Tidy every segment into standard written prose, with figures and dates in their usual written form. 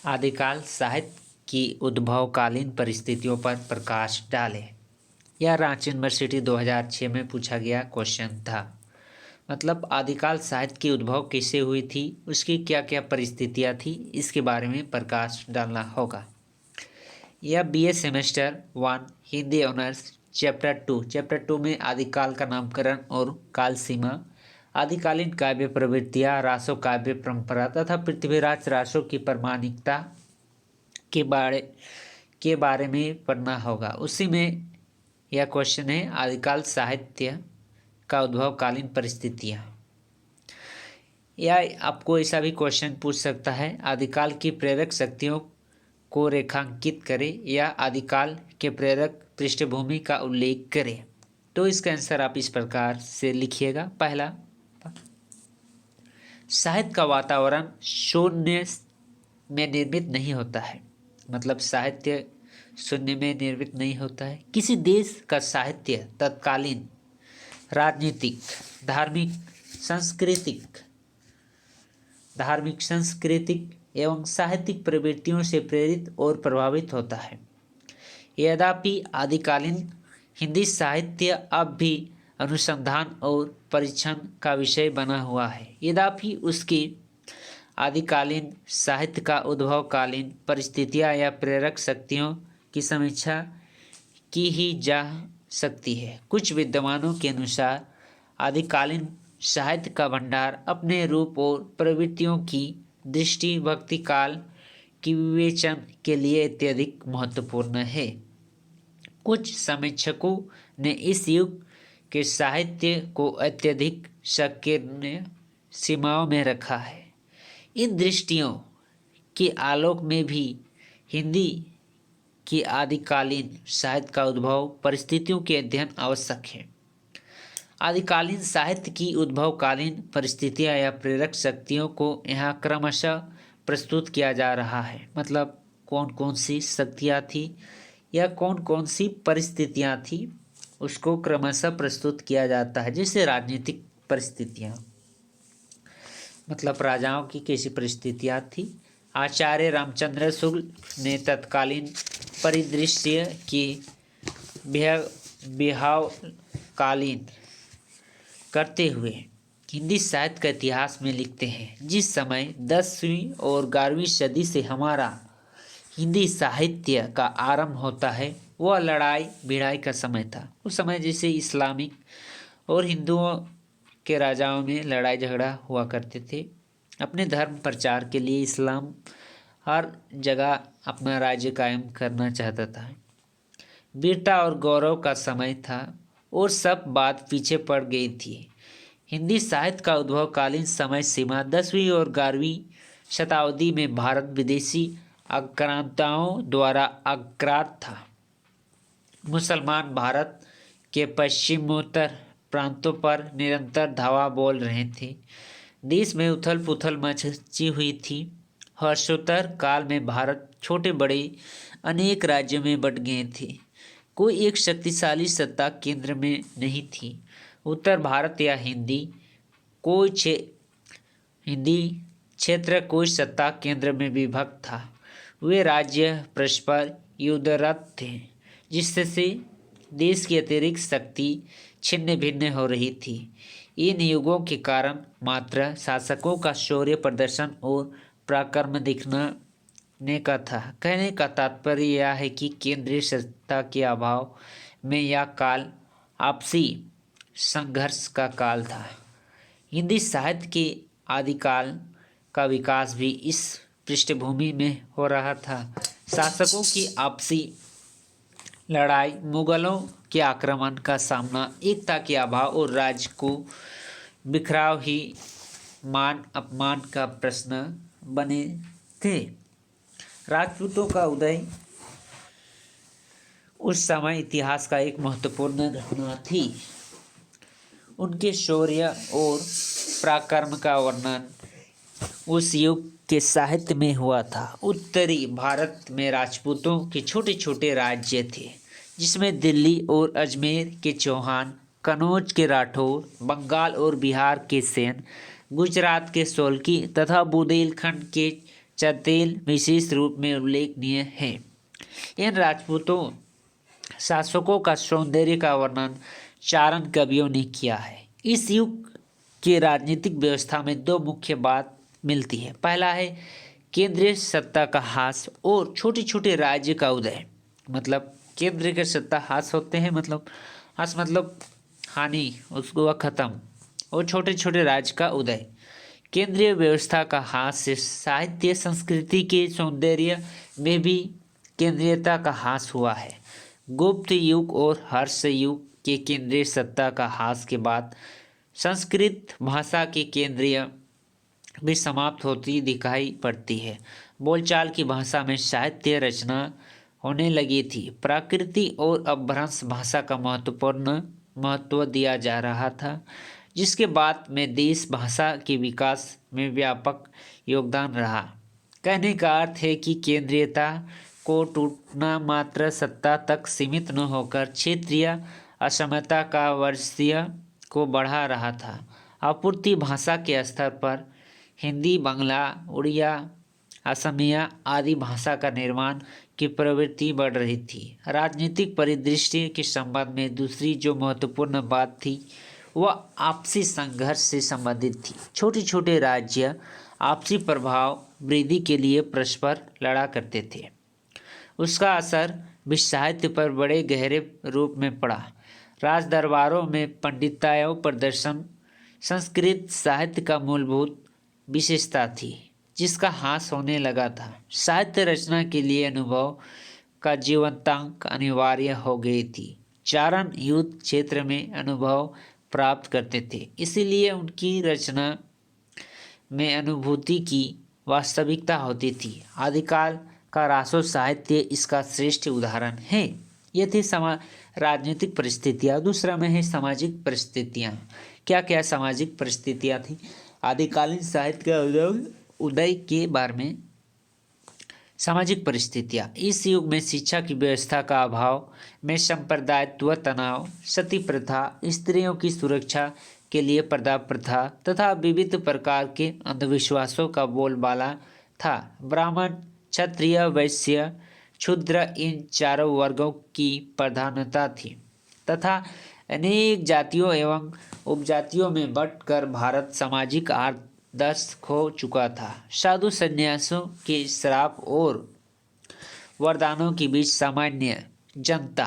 आदिकाल साहित्य की उद्भवकालीन परिस्थितियों पर प्रकाश डालें। यह रांची यूनिवर्सिटी 2006 में पूछा गया क्वेश्चन था। मतलब आदिकाल साहित्य की उद्भव कैसे हुई थी, उसकी क्या क्या परिस्थितियाँ थी, इसके बारे में प्रकाश डालना होगा। यह BA semester 1 Hindi honours chapter 2 में आदिकाल का नामकरण और काल सीमा, आदिकालीन काव्य प्रवृत्तियाँ, रासो काव्य परंपरा तथा पृथ्वीराज रासो की प्रामाणिकता के बारे में पढ़ना होगा। उसी में यह क्वेश्चन है, आदिकाल साहित्य का उद्भवकालीन परिस्थितियाँ। या आपको ऐसा भी क्वेश्चन पूछ सकता है, आदिकाल की प्रेरक शक्तियों को रेखांकित करें या आदिकाल के प्रेरक पृष्ठभूमि का उल्लेख करें। तो इसका आंसर आप इस प्रकार से लिखिएगा। पहला, साहित्य का वातावरण शून्य में निर्मित नहीं होता है। मतलब साहित्य शून्य में निर्मित नहीं होता है। किसी देश का साहित्य तत्कालीन राजनीतिक, धार्मिक, सांस्कृतिक एवं साहित्यिक प्रवृत्तियों से प्रेरित और प्रभावित होता है। यद्यपि आदिकालीन हिंदी साहित्य अब भी अनुसंधान और परीक्षण का विषय बना हुआ है। यद्यपि उसके आदिकालीन साहित्य का उद्भवकालीन परिस्थितियाँ या प्रेरक शक्तियों की समीक्षा की ही जा सकती है। कुछ विद्वानों के अनुसार आदिकालीन साहित्य का भंडार अपने रूप और प्रवृत्तियों की दृष्टि भक्ति काल की विवेचन के लिए अत्यधिक महत्वपूर्ण है। कुछ समीक्षकों ने इस युग के साहित्य को अत्यधिक संकीर्ण सीमाओं में रखा है। इन दृष्टियों के आलोक में भी हिंदी की आदिकालीन साहित्य का उद्भव परिस्थितियों के अध्ययन आवश्यक है। आदिकालीन साहित्य की उद्भवकालीन परिस्थितियाँ या प्रेरक शक्तियों को यहाँ क्रमशः प्रस्तुत किया जा रहा है। मतलब कौन कौन सी शक्तियाँ थी या कौन कौन सी परिस्थितियाँ थी, उसको क्रमशः प्रस्तुत किया जाता है। जैसे राजनीतिक परिस्थितियाँ, मतलब राजाओं की कैसी परिस्थितियाँ थी। आचार्य रामचंद्र शुक्ल ने तत्कालीन परिदृश्य की विहंगकालीन करते हुए हिंदी साहित्य का इतिहास में लिखते हैं। जिस समय 10वीं और 11वीं सदी से हमारा हिंदी साहित्य का आरंभ होता है, वह लड़ाई भिड़ाई का समय था। उस समय जैसे इस्लामिक और हिंदुओं के राजाओं में लड़ाई झगड़ा हुआ करते थे। अपने धर्म प्रचार के लिए इस्लाम हर जगह अपना राज्य कायम करना चाहता था। वीरता और गौरव का समय था और सब बात पीछे पड़ गई थी। हिंदी साहित्य का उद्भवकालीन समय सीमा 10वीं और 11वीं शताब्दी में भारत विदेशी आक्रांताओं द्वारा आक्रांत था। मुसलमान भारत के पश्चिमोत्तर प्रांतों पर निरंतर धावा बोल रहे थे। देश में उथल पुथल मची हुई थी। हर्षोत्तर काल में भारत छोटे बड़े अनेक राज्यों में बंट गए थे। कोई एक शक्तिशाली सत्ता केंद्र में नहीं थी। उत्तर भारत या हिंदी क्षेत्र कोई सत्ता केंद्र में विभक्त था। वे राज्य परस्पर युद्धरत थे, जिससे देश की अतिरिक्त शक्ति छिन्न भिन्न हो रही थी। इन युगों के कारण मात्र शासकों का शौर्य प्रदर्शन और पराक्रम दिखने का था। कहने का तात्पर्य यह है कि केंद्रीय सत्ता के अभाव में यह काल आपसी संघर्ष का काल था। हिंदी साहित्य के आदिकाल का विकास भी इस पृष्ठभूमि में हो रहा था। शासकों की आपसी लड़ाई, मुगलों के आक्रमण का सामना, एकता के अभाव और राज्य को बिखराव ही मान अपमान का प्रश्न बने थे। राजपूतों का उदय उस समय इतिहास का एक महत्वपूर्ण घटना थी। उनके शौर्य और पराक्रम का वर्णन उस युग के साहित्य में हुआ था। उत्तरी भारत में राजपूतों के छोटे छोटे राज्य थे, जिसमें दिल्ली और अजमेर के चौहान, कन्नौज के राठौर, बंगाल और बिहार के सेन, गुजरात के सोलंकी तथा बुंदेलखंड के चतेल विशेष रूप में उल्लेखनीय है। इन राजपूतों शासकों का सौंदर्य का वर्णन चारण कवियों ने किया है। इस युग के राजनीतिक व्यवस्था में दो मुख्य बात मिलती है। पहला है केंद्रीय सत्ता का ह्रास और छोटे छोटे राज्य का उदय। मतलब केंद्र के सत्ता ह्रास होते हैं, मतलब ह्रास मतलब हानि, उसको वह खत्म, और छोटे छोटे राज्य का उदय। केंद्रीय व्यवस्था का ह्रास से साहित्य संस्कृति के सौंदर्य में भी केंद्रीयता का ह्रास हुआ है। गुप्त युग और हर्ष युग के केंद्रीय सत्ता का ह्रास के बाद संस्कृत भाषा की केंद्रीय भी समाप्त होती दिखाई पड़ती है। बोलचाल की भाषा में साहित्य रचना होने लगी थी। प्राकृति और अपभ्रंश भाषा का महत्वपूर्ण महत्व दिया जा रहा था, जिसके बाद में देश भाषा के विकास में व्यापक योगदान रहा। कहने का अर्थ है कि केंद्रीयता को टूटना मात्र सत्ता तक सीमित न होकर क्षेत्रीय असमता का वर्चस्व को बढ़ा रहा था। आपूर्ति भाषा के स्तर पर हिंदी, बांग्ला, उड़िया, असमिया आदि भाषा का निर्माण की प्रवृत्ति बढ़ रही थी। राजनीतिक परिदृश्य के संबंध में दूसरी जो महत्वपूर्ण बात थी वह आपसी संघर्ष से संबंधित थी। छोटे छोटे राज्य आपसी प्रभाव वृद्धि के लिए परस्पर लड़ा करते थे। उसका असर भी साहित्य पर बड़े गहरे रूप में पड़ा। राज दरबारों में पंडिताई प्रदर्शन संस्कृत साहित्य का मूलभूत विशेषता थी, जिसका ह्रास होने लगा था। साहित्य रचना के लिए अनुभव का जीवंतांक अनिवार्य हो गई थी। चारण युद्ध क्षेत्र में अनुभव प्राप्त करते थे, इसीलिए उनकी रचना में अनुभूति की वास्तविकता होती थी। आदिकाल का रासो साहित्य इसका श्रेष्ठ उदाहरण है। ये थी राजनीतिक परिस्थितियाँ। दूसरा में है सामाजिक परिस्थितियाँ। क्या क्या सामाजिक परिस्थितियाँ थी आदिकालीन साहित्य का उदय के बारे में। सामाजिक परिस्थितियाँ। इस युग में शिक्षा की व्यवस्था का अभाव में सांप्रदायित्व तनाव, सती प्रथा, स्त्रियों की सुरक्षा के लिए पर्दा प्रथा तथा विविध प्रकार के अंधविश्वासों का बोलबाला था। ब्राह्मण, क्षत्रिय, वैश्य, शूद्र इन चारों वर्गों की प्रधानता थी तथा अनेक जातियों एवं उपजातियों में बंटकर भारत सामाजिक आदर्श खो चुका था। साधु संन्यासों के श्राप और वरदानों के बीच सामान्य जनता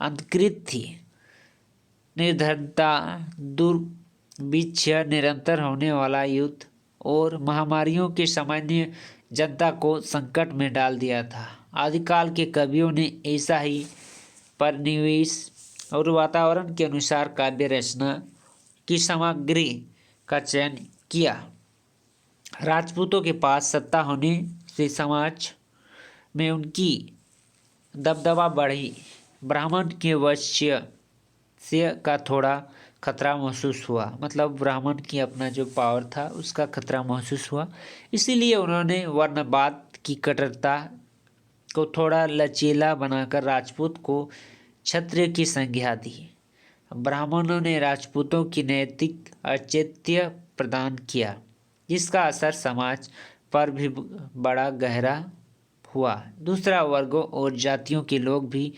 अंधकृत थी। निर्धनता, दुर्भिक्ष, निरंतर होने वाला युद्ध और महामारियों के सामान्य जनता को संकट में डाल दिया था। आदिकाल के कवियों ने ऐसा ही परिनिवेश और वातावरण के अनुसार काव्य रचना की सामग्री का चयन किया। राजपूतों के पास सत्ता होने से समाज में उनकी दबदबा बढ़ी। ब्राह्मण के वैश्य का थोड़ा खतरा महसूस हुआ, मतलब ब्राह्मण की अपना जो पावर था उसका खतरा महसूस हुआ। इसीलिए उन्होंने वर्णवाद की कट्टरता को थोड़ा लचीला बनाकर राजपूत को क्षत्रिय की संज्ञा दी। ब्राह्मणों ने राजपूतों की नैतिक औचित्य प्रदान किया, जिसका असर समाज पर भी बड़ा गहरा हुआ। दूसरा वर्गों और जातियों के लोग भी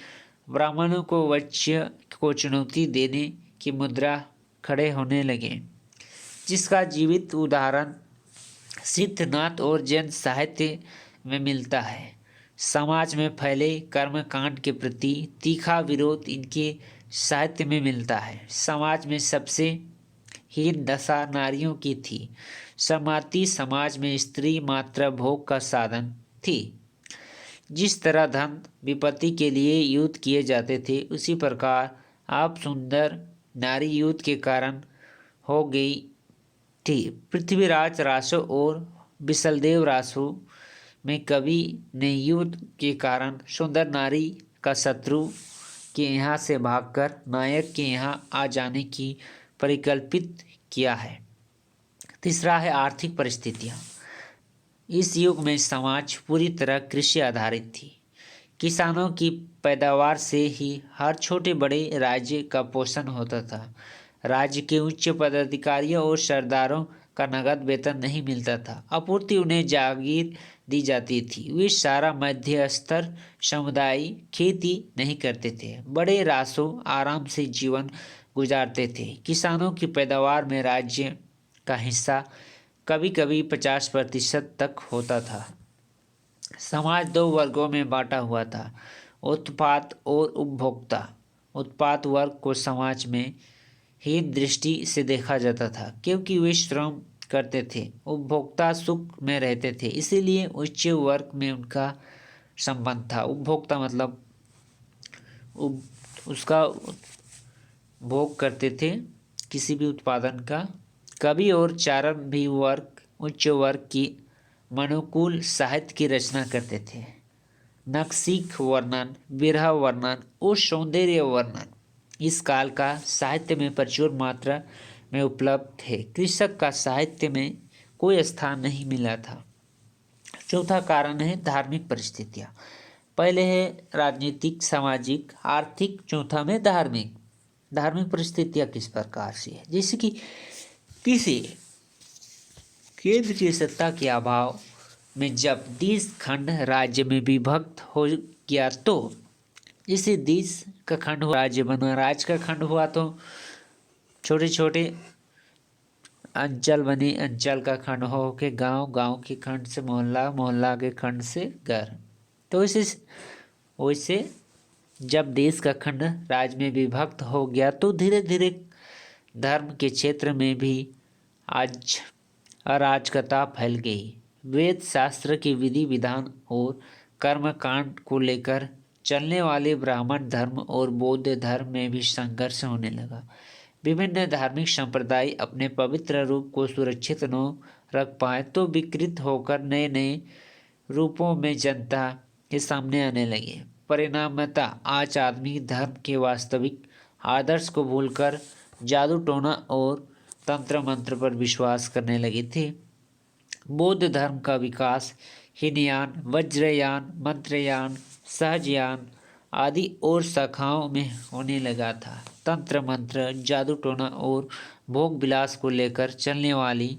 ब्राह्मणों को वैश्य को चुनौती देने की मुद्रा खड़े होने लगे, जिसका जीवित उदाहरण सिद्धनाथ और जैन साहित्य में मिलता है। समाज में फैले कर्मकांड के प्रति तीखा विरोध इनके साहित्य में मिलता है। समाज में सबसे हीन दशा नारियों की थी। समाती समाज में स्त्री मात्र भोग का साधन थी। जिस तरह धन विपत्ति के लिए युद्ध किए जाते थे, उसी प्रकार आप सुंदर नारी युद्ध के कारण हो गई थी। पृथ्वीराज रासो और विशलदेव रासो में कवि ने युद्ध के कारण सुंदर नारी का शत्रु के यहाँ से भागकर नायक के यहाँ आ जाने की परिकल्पित किया है। तीसरा है आर्थिक परिस्थितियाँ। इस युग में समाज पूरी तरह कृषि आधारित थी। किसानों की पैदावार से ही हर छोटे बड़े राज्य का पोषण होता था। राज्य के उच्च पदाधिकारियों और सरदारों का नगद वेतन नहीं मिलता था। आपूर्ति उन्हें जागीर दी जाती थी। वे सारा मध्य स्तर समुदाय खेती नहीं करते थे, बड़े रासों आराम से जीवन गुजारते थे। किसानों की पैदावार में राज्य का हिस्सा कभी कभी 50% तक होता था। समाज दो वर्गों में बांटा हुआ था, उत्पाद और उपभोक्ता। उत्पाद वर्ग को समाज में हीन दृष्टि से देखा जाता था क्योंकि वे श्रम करते थे। उपभोक्ता सुख में रहते थे, इसीलिए उच्च वर्ग में उनका संबंध था। उपभोक्ता मतलब उसका भोग करते थे किसी भी उत्पादन का। कवि और चारण भी उच्च वर्ग की मनुकूल साहित्य की रचना करते थे। नक्सीख वर्णन, विरह वर्णन और सौंदर्य वर्णन इस काल का साहित्य में प्रचुर मात्रा में उपलब्ध थे। कृषक का साहित्य में कोई स्थान नहीं मिला था। चौथा कारण है धार्मिक परिस्थितियाँ। पहले है राजनीतिक, सामाजिक, आर्थिक, चौथा में धार्मिक। धार्मिक परिस्थितियाँ किस प्रकार से है, जैसे कि किसी केंद्र की सत्ता के अभाव में जब देश खंड राज्य में विभक्त हो गया तो इसे देश का खंड हुआ, राज्य बना, राज्य का खंड हुआ तो छोटे छोटे अंचल बने, अंचल का खंड हो के गांव, गांव के खंड से मोहल्ला, मोहल्ला के खंड से घर। तो इसे वैसे जब देश का खंड राज्य में विभक्त हो गया तो धीरे धीरे धर्म के क्षेत्र में भी आज अराजकता फैल गई। वेद शास्त्र के विधि विधान और कर्मकांड को लेकर चलने वाले ब्राह्मण धर्म और बौद्ध धर्म में भी संघर्ष होने लगा। विभिन्न धार्मिक संप्रदाय अपने पवित्र रूप को सुरक्षित न रख पाए तो विकृत होकर नए नए रूपों में जनता के सामने आने लगे। परिणामतः आज आदमी धर्म के वास्तविक आदर्श को भूलकर जादू टोना और तंत्र मंत्र पर विश्वास करने लगे थे। बौद्ध धर्म का विकास हीनयान, वज्रयान, मंत्रयान, सहजयान आदि और शाखाओं में होने लगा था। तंत्र मंत्र, जादू टोना और भोग विलास को लेकर चलने वाली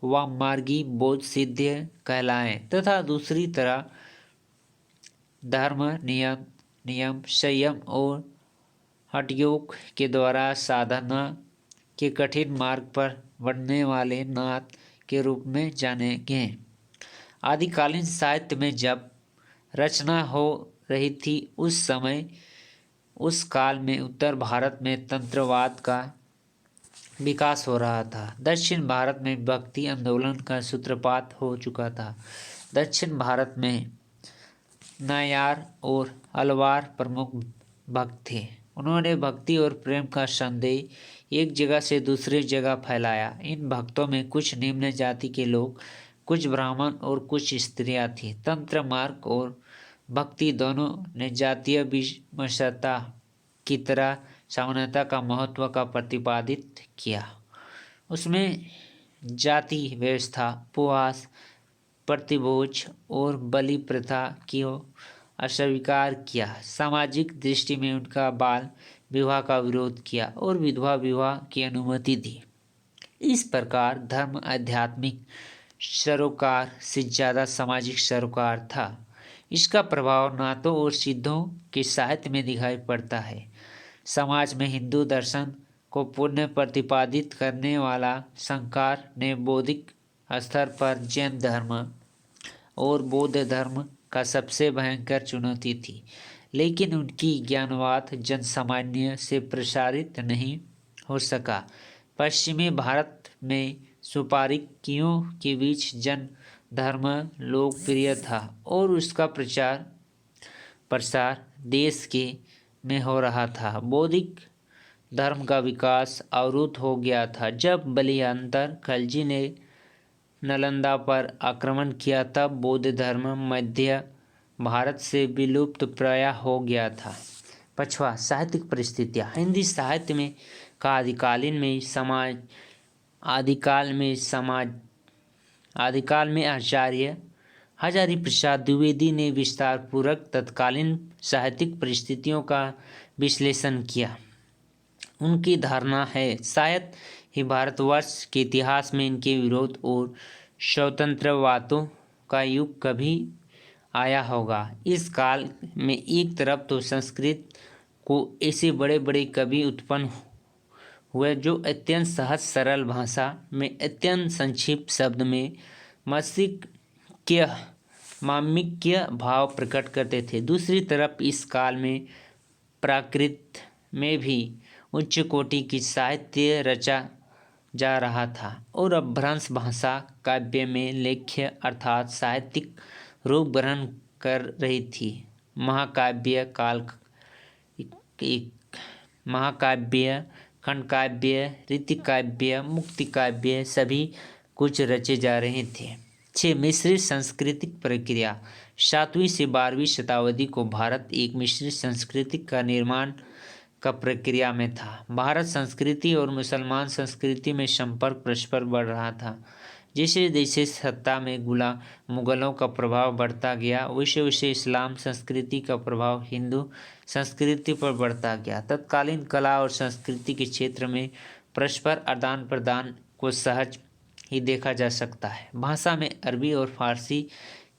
वाममार्गी बौद्ध सिद्ध कहलाए तथा दूसरी तरह धर्म, नियम, संयम और हठयोग के द्वारा साधना के कठिन मार्ग पर बढ़ने वाले नाथ के रूप में जाने गए। आदिकालीन साहित्य में जब रचना हो रही थी उस काल में उत्तर भारत में तंत्रवाद का विकास हो रहा था। दक्षिण भारत में भक्ति आंदोलन का सूत्रपात हो चुका था। दक्षिण भारत में नायार और अलवार प्रमुख भक्त थे। उन्होंने भक्ति और प्रेम का संदेश एक जगह से दूसरी जगह फैलाया। इन भक्तों में कुछ निम्न जाति के लोग, कुछ ब्राह्मण और कुछ स्त्रियां थीं। तंत्र मार्ग और भक्ति दोनों ने जातीय विषमता की तरह समानता का महत्व का प्रतिपादित किया। उसमें जाति व्यवस्था, उपवास, प्रतिभोज और बलि प्रथा को अस्वीकार किया। सामाजिक दृष्टि में उनका बाल विवाह का विरोध किया और विधवा विवाह की अनुमति दी। इस प्रकार धर्म आध्यात्मिक सरोकार से ज़्यादा सामाजिक सरोकार था। इसका प्रभाव नाथों और सिद्धों के साहित्य में दिखाई पड़ता है। समाज में हिंदू दर्शन को पुनः प्रतिपादित करने वाला शंकर ने बौद्धिक स्तर पर जैन धर्म और बौद्ध धर्म का सबसे भयंकर चुनौती थी, लेकिन उनकी ज्ञानवाद जनसामान्य से प्रसारित नहीं हो सका। पश्चिमी भारत में सुपारिकियों के बीच जैन धर्म लोकप्रिय था और उसका प्रसार देश में हो रहा था। बौद्धिक धर्म का विकास अवरुद्ध हो गया था। जब बलियांतर खलजी ने नालंदा पर आक्रमण किया तब बौद्ध धर्म मध्य भारत से विलुप्त प्राय हो गया था। पांचवा, साहित्यिक परिस्थितियाँ। हिंदी साहित्य में का आदिकाल में आचार्य हजारी प्रसाद द्विवेदी ने विस्तार पूर्वक तत्कालीन साहित्यिक परिस्थितियों का विश्लेषण किया। उनकी धारणा है शायद ही भारतवर्ष के इतिहास में इनके विरोध और स्वतंत्रवादों का युग कभी आया होगा। इस काल में एक तरफ तो संस्कृत को ऐसे बड़े बड़े कवि उत्पन्न हुए जो अत्यंत सहज सरल भाषा में अत्यंत संक्षिप्त शब्द में मामिक्य भाव प्रकट करते थे। दूसरी तरफ इस काल में प्राकृत में भी उच्च कोटि की साहित्य रचा जा रहा था और अपभ्रंश भाषा काव्य में लेख्य अर्थात साहित्यिक रूप ग्रहण कर रही थी। महाकाव्य, खंडकाव्य, रीतिकाव्य, मुक्तिकाव्य सभी कुछ रचे जा रहे थे। 6. मिश्रित सांस्कृतिक प्रक्रिया। 7वीं से 12वीं शताब्दी को भारत एक मिश्रित संस्कृति का निर्माण का प्रक्रिया में था। भारत संस्कृति और मुसलमान संस्कृति में संपर्क परस्पर बढ़ रहा था। जैसे जैसे सत्ता में मुगलों का प्रभाव बढ़ता गया वैसे वैसे इस्लाम संस्कृति का प्रभाव हिंदू संस्कृति पर बढ़ता गया। तत्कालीन कला और संस्कृति के क्षेत्र में परस्पर आदान प्रदान को सहज ही देखा जा सकता है। भाषा में अरबी और फारसी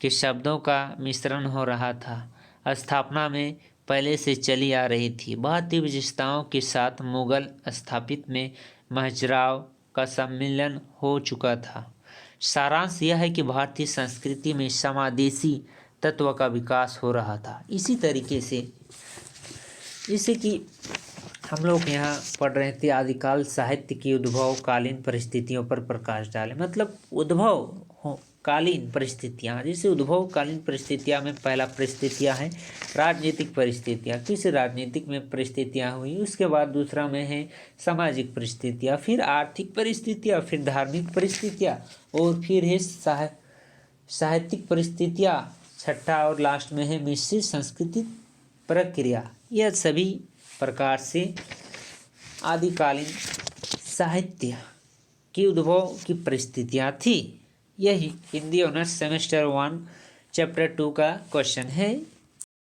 के शब्दों का मिश्रण हो रहा था। स्थापना में पहले से चली आ रही थी। भारतीय विशेषताओं के साथ मुगल स्थापित में महजराव का सम्मिलन हो चुका था। सारांश यह है कि भारतीय संस्कृति में समादेशी तत्व का विकास हो रहा था। इसी तरीके से जैसे कि हम लोग यहाँ पढ़ रहे थे आदिकाल साहित्य की उद्भवकालीन परिस्थितियों पर प्रकाश डाले। मतलब कालीन परिस्थितियाँ, जैसे उद्भवकालीन परिस्थितियाँ में पहला परिस्थितियाँ है राजनीतिक परिस्थितियाँ, किस राजनीतिक में परिस्थितियाँ हुई। उसके बाद दूसरा में है सामाजिक परिस्थितियाँ, फिर आर्थिक परिस्थितियाँ, फिर धार्मिक परिस्थितियाँ और फिर है साहित्यिक परिस्थितियाँ। छठा और लास्ट में है मिश्रित सांस्कृतिक प्रक्रिया। यह सभी प्रकार से आदिकालीन साहित्य की उद्भव की परिस्थितियाँ थी। यही हिंदी ऑनर्स सेमेस्टर 1 चैप्टर 2 का क्वेश्चन है।